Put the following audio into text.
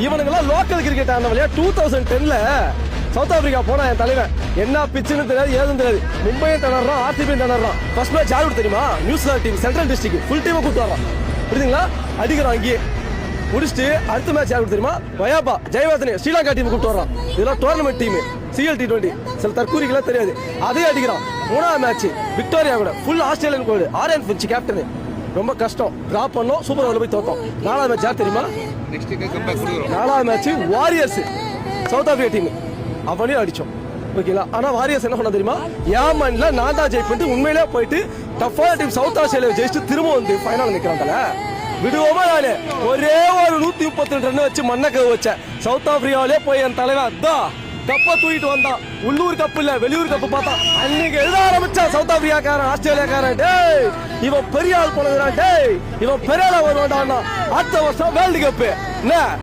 இவனுங்கெல்லாம் local cricket ஆனவளையா 2010ல south Africa போனா என் தலைவன் என்ன பிச்சுன்னு தெரியாது ஏதும் தெரியாது. மும்பையும் திணறான், ஆர்சிபியும் திணறான். ஃபர்ஸ்ட் மேட்ச் யாரு தெரியுமா? New Zealand team, central district full டீமை கூட்டு வரான். புரியுதுங்களா? அடிக்கிறான் அங்கேயே. முடிச்சுட்டு அடுத்த மேட்ச் யாரு தெரியுமா? வயாபா ஜெயவர்தனே ஸ்ரீலங்கா டீம் கூட்டு வரான். இதெல்லாம் டோர்னமெண்ட் டீம், CL T20. சில தற்கூரிக்கெல்லாம் தெரியாது. அதே அடிக்கிறான். மூணாவது மேட்ச் விக்டோரியா கூட ஃபுல் ஆஸ்திரேலியன் கோடு, ஆரியன் ஃபின்ச் கேப்டன். ரொம்ப கஷ்டம், டிராப் பண்ணோம், சூப்பர் ஓவர்ல போய் தோத்தோம். நாலாவது மேட்ச் யார் தெரியுமா? நாலாவது match warriors south Africa team, அவனையும் அடிச்சோம். ஓகேங்களா? ஆனா வாரியர்ஸ் என்ன பண்ண தெரியுமா? ஏமன்ல நான் தான் ஜெயிப்பிட்டு உண்மையிலே போயிட்டு டஃபான டீம் சவுத் ஆஸ்திரேலியா ஜெயிச்சு திரும்ப வந்து ஃபைனல் நிக்கிறாங்கல்ல. விடுவோமா? நானு ஒரே ஒரு 132 ரன் வச்சு மண்ணக்க வச்சேன். சவுத் ஆப்பிரிக்காவிலே போய் என் தலைவன் அதான் கப்ப தூக்கிட்டு வந்தான். உள்ளூர் கப்பு இல்ல, வெளியூர் கப்பு பார்த்தா அன்னைக்கு எழுத ஆரம்பிச்சா சவுத் ஆப்பிரிக்காக்காரன், ஆஸ்திரேலியாக்காரன். டேய் இவன் பெரிய ஆள் போனதுடா, டேய் இவன் பெரிய ஆளா வருவான்டா. அடுத்த வருஷம் வேர்ல்டு கப்பு என்ன